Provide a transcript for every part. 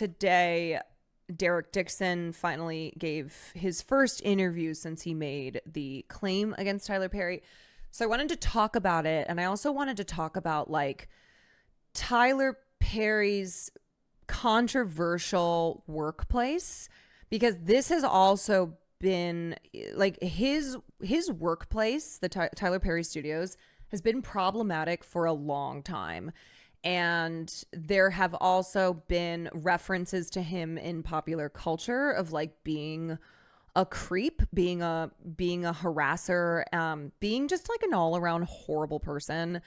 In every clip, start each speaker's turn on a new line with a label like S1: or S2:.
S1: today, Daryl Dixon finally gave his first interview since he made the claim against Tyler Perry. So I wanted to talk about it. And I also wanted to talk about like Tyler Perry's controversial workplace, because this has also been like his workplace, the Tyler Perry Studios, has been problematic for a long time. And there have also been references to him in popular culture of like being a creep, being a harasser, being just like an all around horrible person.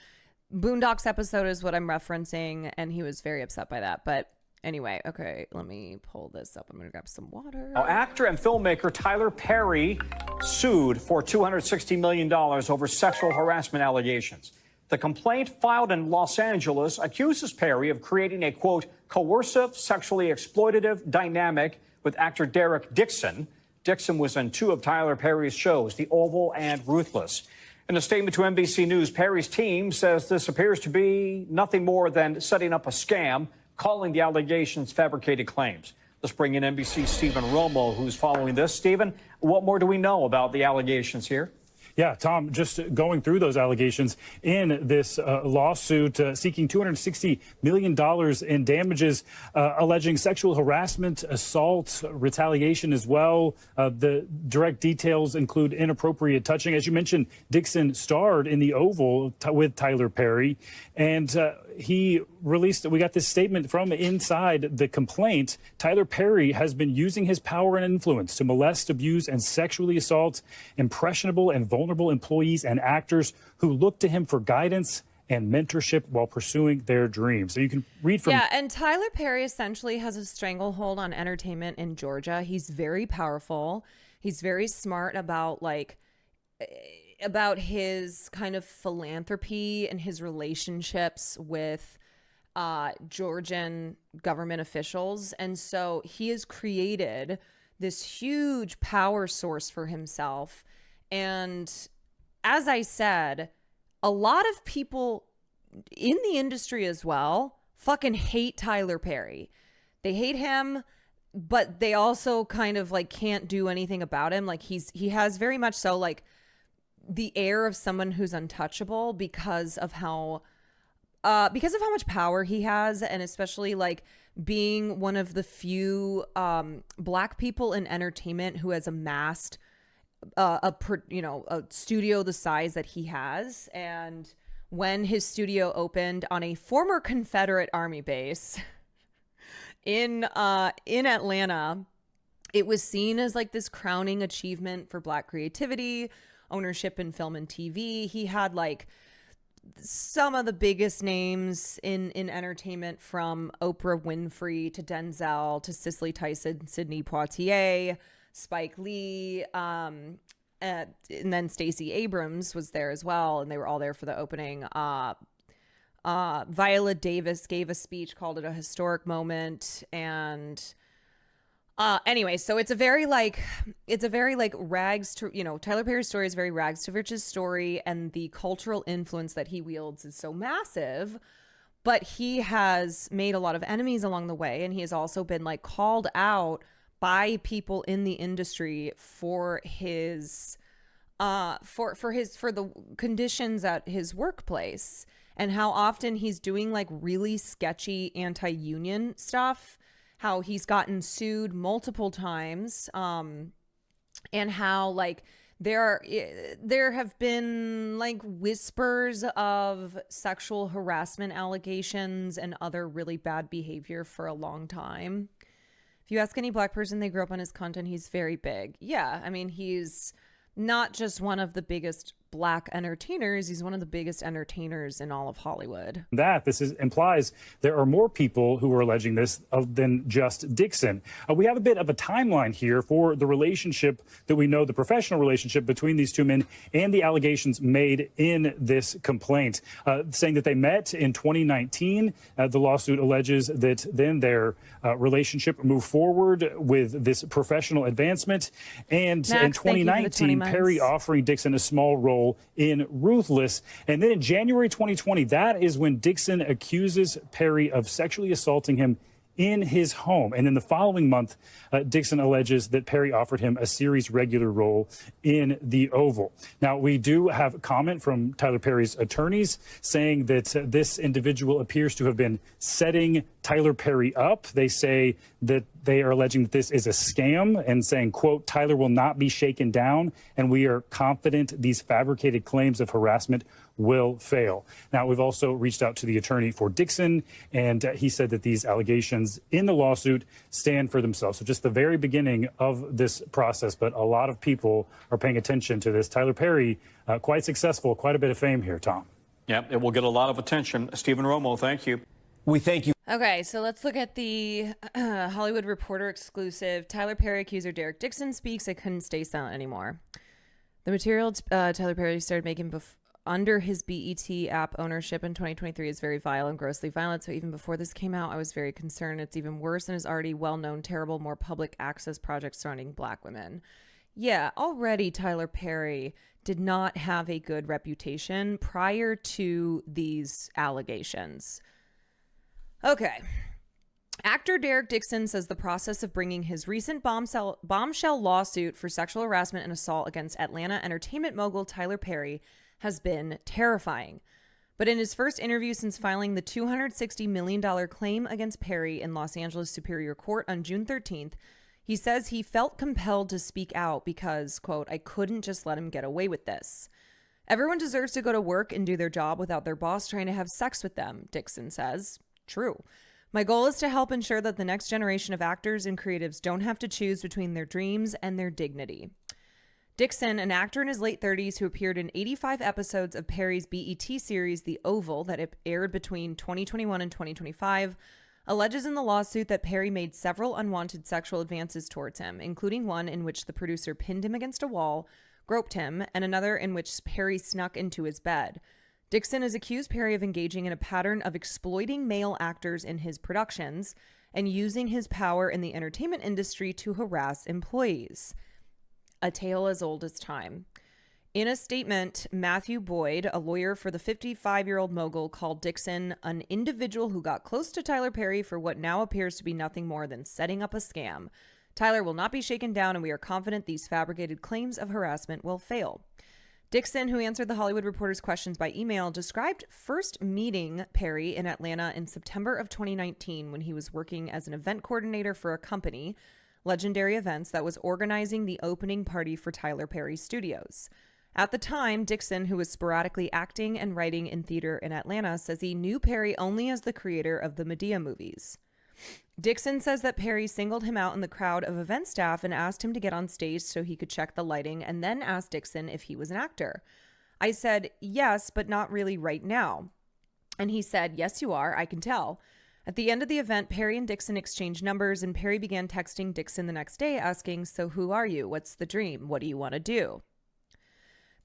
S1: Boondocks episode is what I'm referencing, and he was very upset by that. But anyway, okay, let me pull this up. I'm gonna grab some water.
S2: Now, actor and filmmaker Tyler Perry sued for $260 million over sexual harassment allegations. The complaint filed in Los Angeles accuses Perry of creating a, quote, coercive, sexually exploitative dynamic with actor Daryl Dixon. Dixon was in two of Tyler Perry's shows, The Oval and Ruthless. In a statement to NBC News, Perry's team says this appears to be nothing more than setting up a scam, calling the allegations fabricated claims. Let's bring in NBC's Stephen Romo, who's following this. Stephen, what more do we know about the allegations here?
S3: Yeah, Tom, just going through those allegations in this lawsuit seeking $260 million in damages, alleging sexual harassment, assault, retaliation as well. The direct details include inappropriate touching. As you mentioned, Dixon starred in The Oval with Tyler Perry, and he released, we got this statement from inside the complaint. Tyler Perry has been using his power and influence to molest, abuse, and sexually assault impressionable and vulnerable employees and actors who look to him for guidance and mentorship while pursuing their dreams. So you can read from...
S1: Yeah, and Tyler Perry essentially has a stranglehold on entertainment in Georgia. He's very powerful. He's very smart about his kind of philanthropy and his relationships with Georgian government officials. And so he has created this huge power source for himself. And as I said, a lot of people in the industry as well fucking hate Tyler Perry. They hate him, but they also kind of like can't do anything about him. Like he has very much so like the air of someone who's untouchable because of how much power he has, and especially like being one of the few black people in entertainment who has amassed a studio the size that he has. And when his studio opened on a former Confederate Army base in Atlanta, it was seen as like this crowning achievement for black creativity, ownership in film and TV. He had like some of the biggest names in entertainment, from Oprah Winfrey to Denzel to Cicely Tyson, Sidney Poitier, Spike Lee, and then Stacey Abrams was there as well, and they were all there for the opening. Viola Davis gave a speech, called it a historic moment, and anyway, so it's a very like rags to, Tyler Perry's story is very rags to riches story, and the cultural influence that he wields is so massive. But he has made a lot of enemies along the way, and he has also been like called out by people in the industry for his for the conditions at his workplace, and how often he's doing like really sketchy anti-union stuff, how he's gotten sued multiple times, and how like there have been like whispers of sexual harassment allegations and other really bad behavior for a long time. If you ask any black person, they grew up on his content, he's very big. Yeah, I mean, he's not just one of the biggest black entertainers, he's one of the biggest entertainers in all of Hollywood.
S3: Implies there are more people who are alleging this than just Dixon. We have a bit of a timeline here for the relationship that we know, the professional relationship between these two men, and the allegations made in this complaint, saying that they met in 2019. The lawsuit alleges that then their relationship moved forward with this professional advancement. And in 2019, Perry offering Dixon a small role in Ruthless. And then in January 2020, that is when Dixon accuses Perry of sexually assaulting him in his home. And in the following month, Dixon alleges that Perry offered him a series regular role in the Oval. Now, we do have comment from Tyler Perry's attorneys saying that this individual appears to have been setting Tyler Perry up. They say that they are alleging that this is a scam and saying, quote, Tyler will not be shaken down, and we are confident these fabricated claims of harassment will fail. Now, we've also reached out to the attorney for Dixon, and he said that these allegations in the lawsuit stand for themselves. So just the very beginning of this process, but a lot of people are paying attention to this. Tyler Perry, quite successful, quite a bit of fame here, Tom.
S2: Yeah, it will get a lot of attention. Stephen Romo, thank you.
S4: We thank you.
S1: Okay, so let's look at the Hollywood Reporter exclusive. Tyler Perry accuser Daryl Dixon speaks. I couldn't stay silent anymore. The material Tyler Perry started making under his BET app ownership in 2023 is very vile and grossly violent. So even before this came out, I was very concerned. It's even worse than his already well-known, terrible, more public access project surrounding Black women. Yeah, already Tyler Perry did not have a good reputation prior to these allegations. Okay. Actor Daryl Dixon says the process of bringing his recent bombshell lawsuit for sexual harassment and assault against Atlanta entertainment mogul Tyler Perry has been terrifying. But in his first interview since filing the $260 million claim against Perry in Los Angeles Superior Court on June 13th, he says he felt compelled to speak out because, quote, I couldn't just let him get away with this. Everyone deserves to go to work and do their job without their boss trying to have sex with them, Dixon says. True. My goal is to help ensure that the next generation of actors and creatives don't have to choose between their dreams and their dignity. Dixon, an actor in his late 30s who appeared in 85 episodes of Perry's BET series The Oval that aired between 2021 and 2025, alleges in the lawsuit that Perry made several unwanted sexual advances towards him, including one in which the producer pinned him against a wall, groped him, and another in which Perry snuck into his bed. Dixon has accused Perry of engaging in a pattern of exploiting male actors in his productions and using his power in the entertainment industry to harass employees. A tale as old as time. In a statement, Matthew Boyd, a lawyer for the 55-year-old mogul, called Dixon an individual who got close to Tyler Perry for what now appears to be nothing more than setting up a scam. Tyler will not be shaken down, and we are confident these fabricated claims of harassment will fail. Dixon, who answered the Hollywood Reporter's questions by email, described first meeting Perry in Atlanta in September of 2019 when he was working as an event coordinator for a company, Legendary Events, that was organizing the opening party for Tyler Perry Studios. At the time, Dixon, who was sporadically acting and writing in theater in Atlanta, says he knew Perry only as the creator of the Medea movies. Dixon says that Perry singled him out in the crowd of event staff and asked him to get on stage so he could check the lighting, and then asked Dixon if he was an actor. I said, yes, but not really right now. And he said, yes, you are. I can tell. At the end of the event, Perry and Dixon exchanged numbers, and Perry began texting Dixon the next day asking, so who are you? What's the dream? What do you want to do?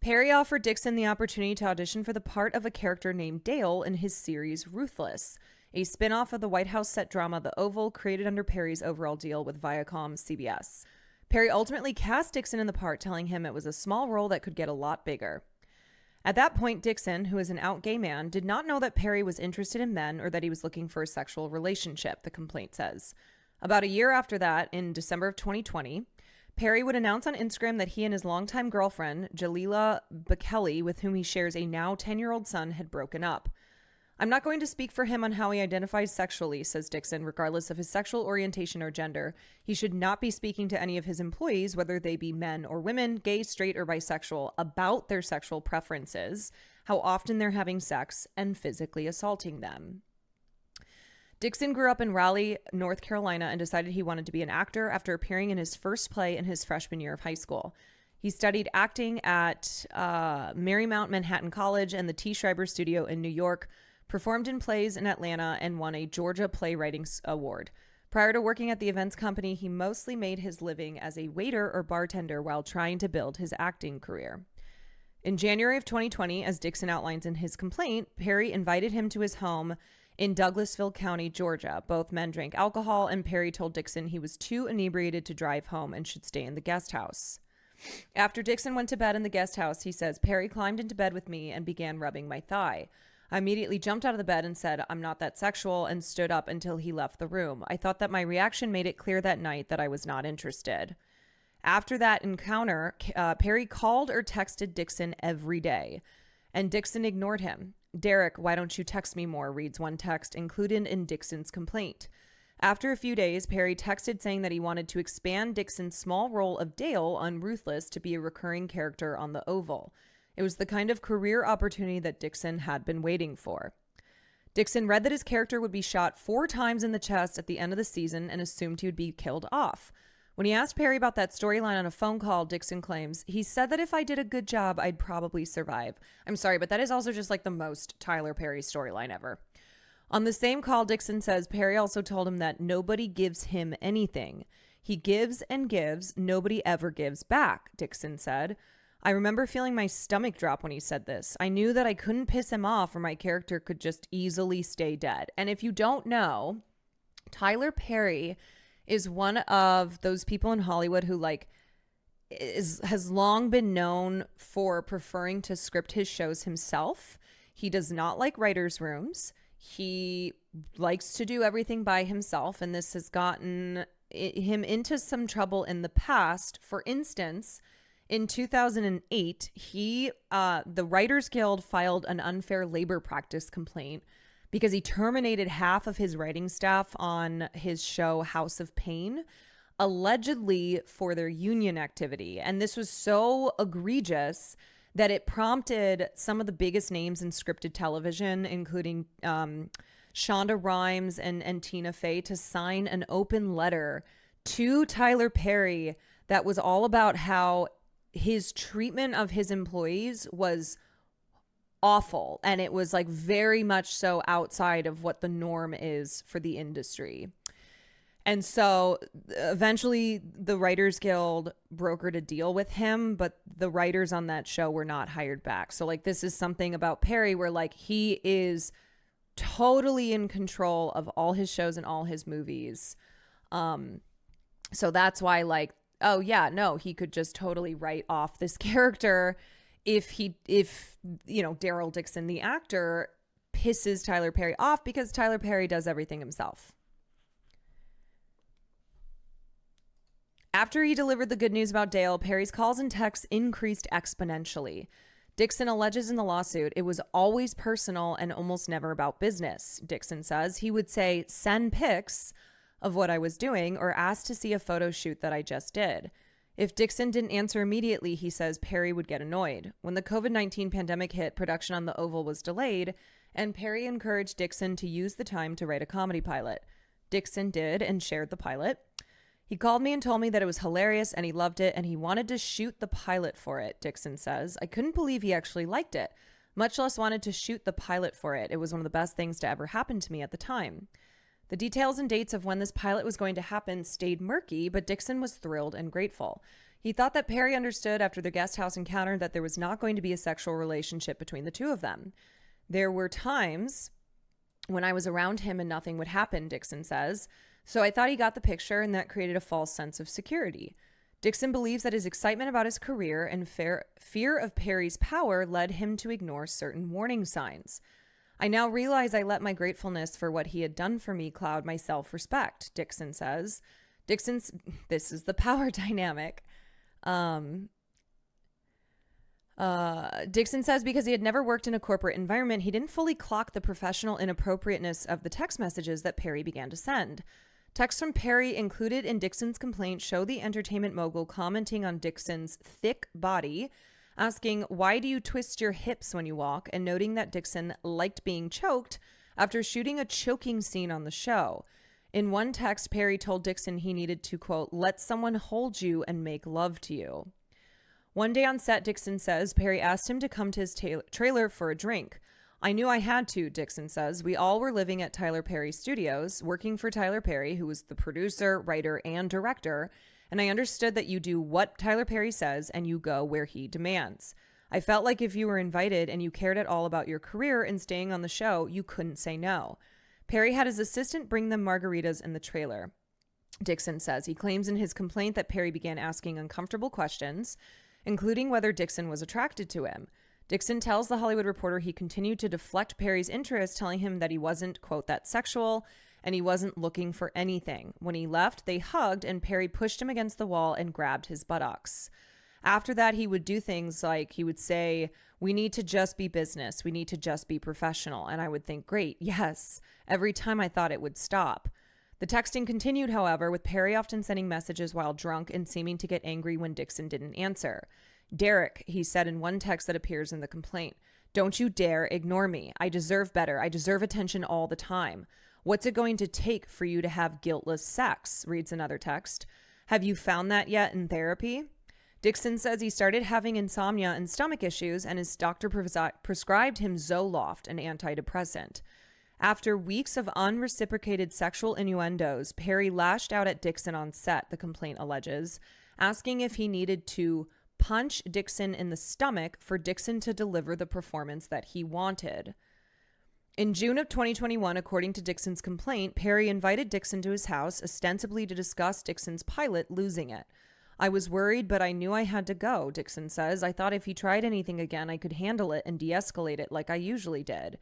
S1: Perry offered Dixon the opportunity to audition for the part of a character named Dale in his series Ruthless, a spin-off of the White House set drama The Oval created under Perry's overall deal with Viacom CBS. Perry ultimately cast Dixon in the part, telling him it was a small role that could get a lot bigger. At that point, Dixon, who is an out gay man, did not know that Perry was interested in men or that he was looking for a sexual relationship, the complaint says. About a year after that, in December of 2020, Perry would announce on Instagram that he and his longtime girlfriend, Jalila Bekele, with whom he shares a now 10-year-old son, had broken up. I'm not going to speak for him on how he identifies sexually, says Dixon, regardless of his sexual orientation or gender. He should not be speaking to any of his employees, whether they be men or women, gay, straight, or bisexual, about their sexual preferences, how often they're having sex, and physically assaulting them. Dixon grew up in Raleigh, North Carolina, and decided he wanted to be an actor after appearing in his first play in his freshman year of high school. He studied acting at Marymount Manhattan College and the T. Schreiber Studio in New York, performed in plays in Atlanta, and won a Georgia Playwriting Award. Prior to working at the events company, he mostly made his living as a waiter or bartender while trying to build his acting career. In January of 2020, as Dixon outlines in his complaint, Perry invited him to his home in Douglasville County, Georgia. Both men drank alcohol, and Perry told Dixon he was too inebriated to drive home and should stay in the guest house. After Dixon went to bed in the guest house, he says, Perry climbed into bed with me and began rubbing my thigh. I immediately jumped out of the bed and said, "I'm not that sexual," and stood up until he left the room. I thought that my reaction made it clear that night that I was not interested. After that encounter, Perry called or texted Dixon every day, and Dixon ignored him. "Derek, why don't you text me more?" reads one text included in Dixon's complaint. After a few days, Perry texted saying that he wanted to expand Dixon's small role of Dale on Ruthless to be a recurring character on the Oval. It was the kind of career opportunity that Dixon had been waiting for. Dixon read that his character would be shot 4 times in the chest at the end of the season and assumed he would be killed off. When he asked Perry about that storyline on a phone call, Dixon claims, "He said that if I did a good job, I'd probably survive." I'm sorry, but that is also just like the most Tyler Perry storyline ever. On the same call, Dixon says Perry also told him that nobody gives him anything. He gives and gives, nobody ever gives back, Dixon said. "I remember feeling my stomach drop when he said this. I knew that I couldn't piss him off or my character could just easily stay dead." And if you don't know, Tyler Perry is one of those people in Hollywood who has long been known for preferring to script his shows himself. He does not like writers' rooms. He likes to do everything by himself, and this has gotten him into some trouble in the past. For instance, in 2008, the Writers Guild filed an unfair labor practice complaint because he terminated half of his writing staff on his show House of Pain, allegedly for their union activity. And this was so egregious that it prompted some of the biggest names in scripted television, including Shonda Rhimes and Tina Fey, to sign an open letter to Tyler Perry that was all about how his treatment of his employees was awful, and it was like very much so outside of what the norm is for the industry. And so eventually the Writers Guild brokered a deal with him, but the writers on that show were not hired back. So like, this is something about Perry where like he is totally in control of all his shows and all his movies. So that's why like, oh yeah, no, he could just totally write off this character if Daryl Dixon, the actor, pisses Tyler Perry off, because Tyler Perry does everything himself. After he delivered the good news about Dale, Perry's calls and texts increased exponentially. Dixon alleges in the lawsuit it was always personal and almost never about business. Dixon says he would say, "Send pics of what I was doing," or ask to see a photo shoot that I just did. If Dixon didn't answer immediately, he says Perry would get annoyed. When the COVID-19 pandemic hit, production on the Oval was delayed, and Perry encouraged Dixon to use the time to write a comedy pilot. Dixon did and shared the pilot. He called me and told me that it was hilarious and he loved it and he wanted to shoot the pilot for it, Dixon says. "I couldn't believe he actually liked it, much less wanted to shoot the pilot for it. It was one of the best things to ever happen to me at the time." The details and dates of when this pilot was going to happen stayed murky, but Dixon was thrilled and grateful. He thought that Perry understood after the guest house encounter that there was not going to be a sexual relationship between the two of them. "There were times when I was around him and nothing would happen," Dixon says. "So I thought he got the picture, and that created a false sense of security." Dixon believes that his excitement about his career and fear of Perry's power led him to ignore certain warning signs. "I now realize I let my gratefulness for what he had done for me cloud my self-respect," Dixon says. This is the power dynamic. Dixon says because he had never worked in a corporate environment, he didn't fully clock the professional inappropriateness of the text messages that Perry began to send. Texts from Perry included in Dixon's complaint show the entertainment mogul commenting on Dixon's thick body, asking, "Why do you twist your hips when you walk?" and noting that Dixon liked being choked after shooting a choking scene on the show. In one text, Perry told Dixon he needed to, quote, "let someone hold you and make love to you." One day on set, Dixon says, Perry asked him to come to his trailer for a drink. "I knew I had to," Dixon says. "We all were living at Tyler Perry Studios, working for Tyler Perry, who was the producer, writer, and director, and I understood that you do what Tyler Perry says and you go where he demands. I felt like if you were invited and you cared at all about your career and staying on the show, you couldn't say no." Perry had his assistant bring them margaritas in the trailer, Dixon says. He claims in his complaint that Perry began asking uncomfortable questions, including whether Dixon was attracted to him. Dixon tells The Hollywood Reporter he continued to deflect Perry's interest, telling him that he wasn't, quote, that sexual, and he wasn't looking for anything. When he left, they hugged, and Perry pushed him against the wall and grabbed his buttocks. After that, he would do things like he would say, "We need to just be business. We need to just be professional." And I would think, great, yes. Every time I thought it would stop. The texting continued, however, with Perry often sending messages while drunk and seeming to get angry when Dixon didn't answer. "Derek," he said in one text that appears in the complaint, "don't you dare ignore me. I deserve better. I deserve attention all the time. What's it going to take for you to have guiltless sex?" reads another text. "Have you found that yet in therapy?" Dixon says he started having insomnia and stomach issues, and his doctor prescribed him Zoloft, an antidepressant. After weeks of unreciprocated sexual innuendos, Perry lashed out at Dixon on set, the complaint alleges, asking if he needed to punch Dixon in the stomach for Dixon to deliver the performance that he wanted. In June of 2021, according to Dixon's complaint, Perry invited Dixon to his house, ostensibly to discuss Dixon's pilot losing it. "I was worried, but I knew I had to go," Dixon says. "I thought if he tried anything again, I could handle it and de-escalate it like I usually did."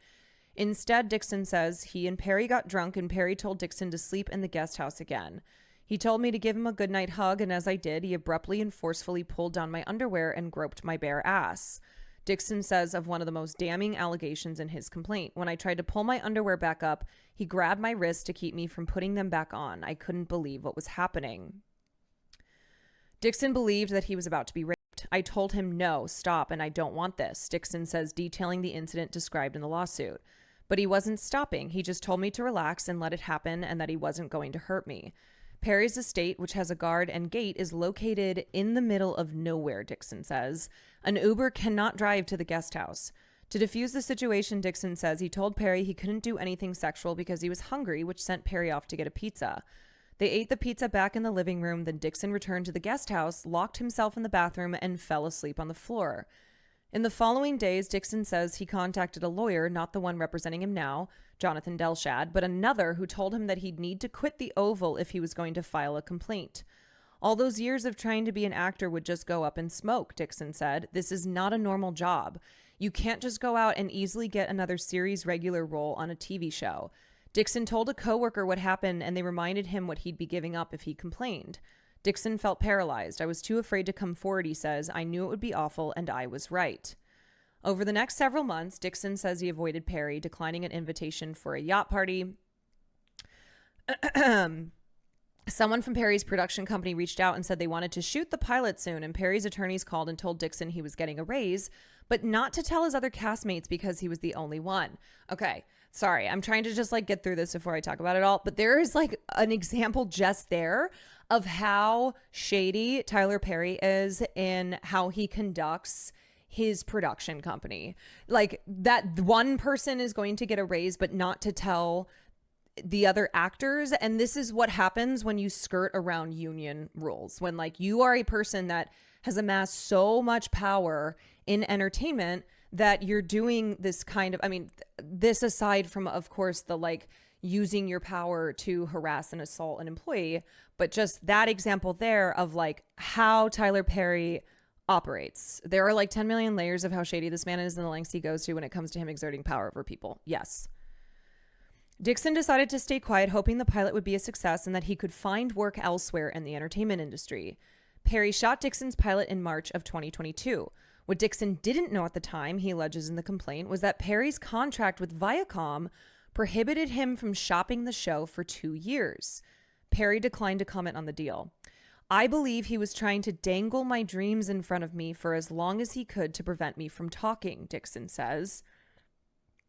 S1: Instead, Dixon says he and Perry got drunk, and Perry told Dixon to sleep in the guest house again. "He told me to give him a goodnight hug, and as I did, he abruptly and forcefully pulled down my underwear and groped my bare ass." Dixon says of one of the most damning allegations in his complaint, "When I tried to pull my underwear back up, he grabbed my wrist to keep me from putting them back on. I couldn't believe what was happening." Dixon believed that he was about to be raped. "I told him, no, stop, and I don't want this," Dixon says, detailing the incident described in the lawsuit. "But he wasn't stopping. He just told me to relax and let it happen and that he wasn't going to hurt me." Perry's estate, which has a guard and gate, is located in the middle of nowhere, Dixon says. An Uber cannot drive to the guest house. To defuse the situation, Dixon says he told Perry he couldn't do anything sexual because he was hungry, which sent Perry off to get a pizza. They ate the pizza back in the living room, then Dixon returned to the guest house, locked himself in the bathroom, and fell asleep on the floor. In the following days, Dixon says he contacted a lawyer, not the one representing him now, Jonathan Delshad, but another who told him that he'd need to quit the Oval if he was going to file a complaint. "All those years of trying to be an actor would just go up in smoke," Dixon said. "This is not a normal job. You can't just go out and easily get another series regular role on a TV show." Dixon told a coworker what happened, and they reminded him what he'd be giving up if he complained. Dixon felt paralyzed. "I was too afraid to come forward," he says. "I knew it would be awful, and I was right." Over the next several months, Dixon says he avoided Perry, declining an invitation for a yacht party. Someone from Perry's production company reached out and said they wanted to shoot the pilot soon, and Perry's attorneys called and told Dixon he was getting a raise, but not to tell his other castmates because he was the only one. Okay, sorry, I'm trying to just get through this before I talk about it all, but there is an example just there of how shady Tyler Perry is in how he conducts his production company. That one person is going to get a raise, but not to tell the other actors. And this is what happens when you skirt around union rules, when you are a person that has amassed so much power in entertainment that you're doing this kind of, this aside from, of course, the using your power to harass and assault an employee, but just that example there of how Tyler Perry operates. There are 10 million layers of how shady this man is and the lengths he goes to when it comes to him exerting power over people. Yes. Dixon decided to stay quiet, hoping the pilot would be a success and that he could find work elsewhere in the entertainment industry. Perry shot Dixon's pilot in March of 2022. What Dixon didn't know at the time, he alleges in the complaint, was that Perry's contract with Viacom prohibited him from shopping the show for 2 years. Perry declined to comment on the deal. "I believe he was trying to dangle my dreams in front of me for as long as he could to prevent me from talking," Dixon says.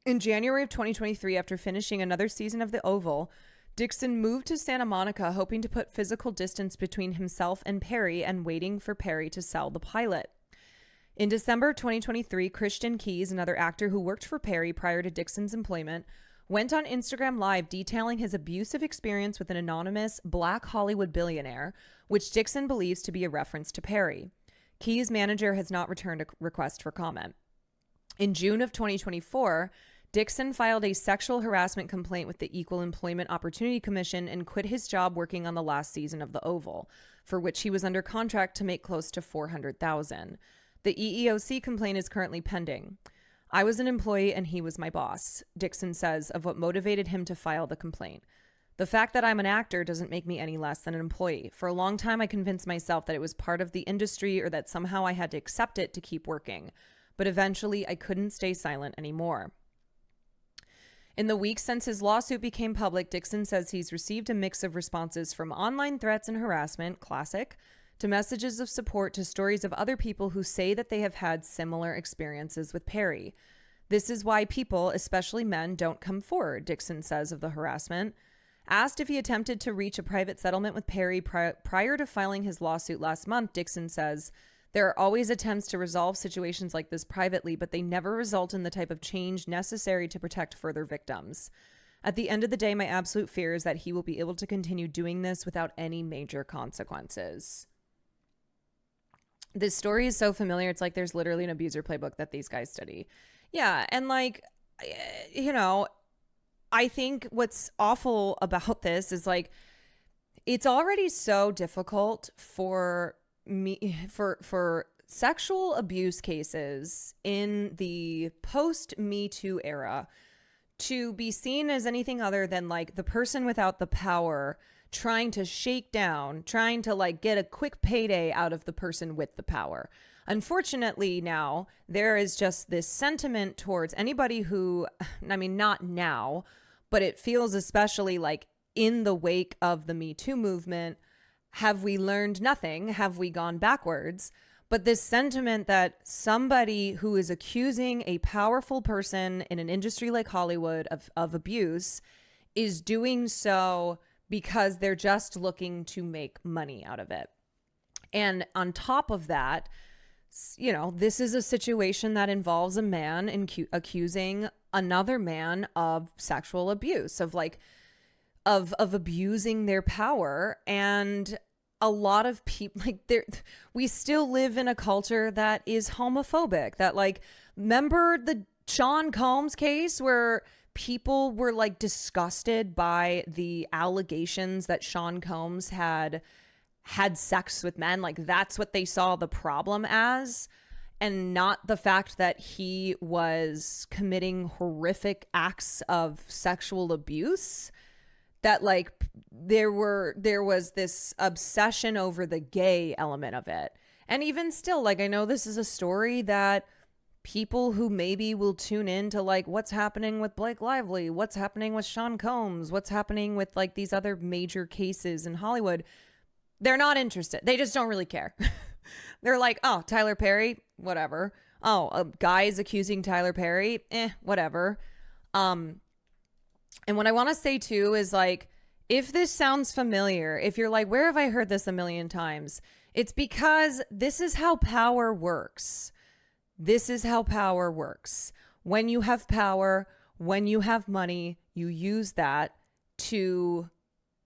S1: In January of 2023, after finishing another season of The Oval, Dixon moved to Santa Monica, hoping to put physical distance between himself and Perry and waiting for Perry to sell the pilot. In December 2023, Christian Keyes, another actor who worked for Perry prior to Dixon's employment, went on Instagram Live detailing his abusive experience with an anonymous Black Hollywood billionaire, which Dixon believes to be a reference to Perry. Keyes' manager has not returned a request for comment. In June of 2024, Dixon filed a sexual harassment complaint with the Equal Employment Opportunity Commission and quit his job working on the last season of The Oval, for which he was under contract to make close to $400,000. The EEOC complaint is currently pending. I was an employee and he was my boss, Dixon says of what motivated him to file the complaint. The fact that I'm an actor doesn't make me any less than an employee. For a long time, I convinced myself that it was part of the industry or that somehow I had to accept it to keep working. But eventually, I couldn't stay silent anymore. In the weeks since his lawsuit became public, Dixon says he's received a mix of responses from online threats and harassment, classic, to messages of support to stories of other people who say that they have had similar experiences with Perry. This is why people, especially men, don't come forward, Dixon says of the harassment. Asked if he attempted to reach a private settlement with Perry prior to filing his lawsuit last month, Dixon says, there are always attempts to resolve situations like this privately, but they never result in the type of change necessary to protect further victims. At the end of the day, my absolute fear is that he will be able to continue doing this without any major consequences. This story is so familiar. It's like there's literally an abuser playbook that these guys study. Yeah, and like, you know, I think what's awful about this is like, it's already so difficult for sexual abuse cases in the post Me Too era to be seen as anything other than like the person without the power trying to shake down, trying to like get a quick payday out of the person with the power. Unfortunately, now there is just this sentiment towards anybody who, I mean, not now, but it feels especially like in the wake of the Me Too movement. Have we learned nothing? Have we gone backwards? But this sentiment that somebody who is accusing a powerful person in an industry like Hollywood of abuse is doing so because they're just looking to make money out of it. And on top of that, you know, this is a situation that involves a man accusing another man of sexual abuse, of abusing their power. And a lot of people, like, we still live in a culture that is homophobic, that like, remember the Sean Combs case where people were like disgusted by the allegations that Sean Combs had sex with men? Like, that's what they saw the problem as, and not the fact that he was committing horrific acts of sexual abuse. That like there was this obsession over the gay element of it. And even still, like, I know this is a story that people who maybe will tune in to like what's happening with Blake Lively, what's happening with Sean Combs, what's happening with like these other major cases in Hollywood, they're not interested. They just don't really care. They're like, oh, Tyler Perry, whatever. Oh, a guy's accusing Tyler Perry, whatever. And what I want to say too is like, if this sounds familiar, if you're like, where have I heard this a million times? It's because this is how power works. This is how power works. When you have power, when you have money, you use that to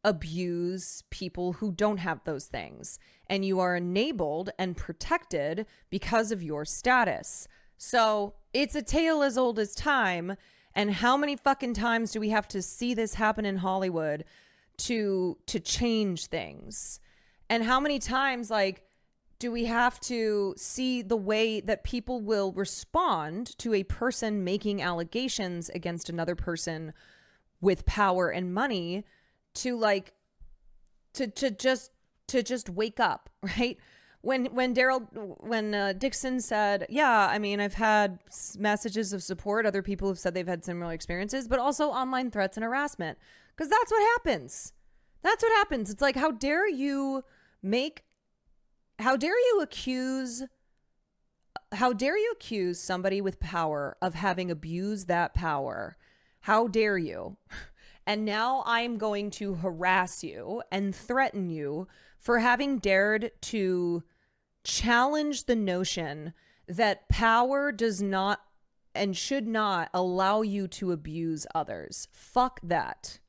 S1: abuse people who don't have those things. And you are enabled and protected because of your status. So it's a tale as old as time. And how many fucking times do we have to see this happen in Hollywood to change things? And how many times, like, do we have to see the way that people will respond to a person making allegations against another person with power and money to just wake up, right? When Dixon said, yeah, I mean, I've had messages of support. Other people have said they've had similar experiences, but also online threats and harassment, because that's what happens. That's what happens. It's like, how dare you accuse somebody with power of having abused that power? How dare you? And now I'm going to harass you and threaten you for having dared to challenge the notion that power does not and should not allow you to abuse others. Fuck that.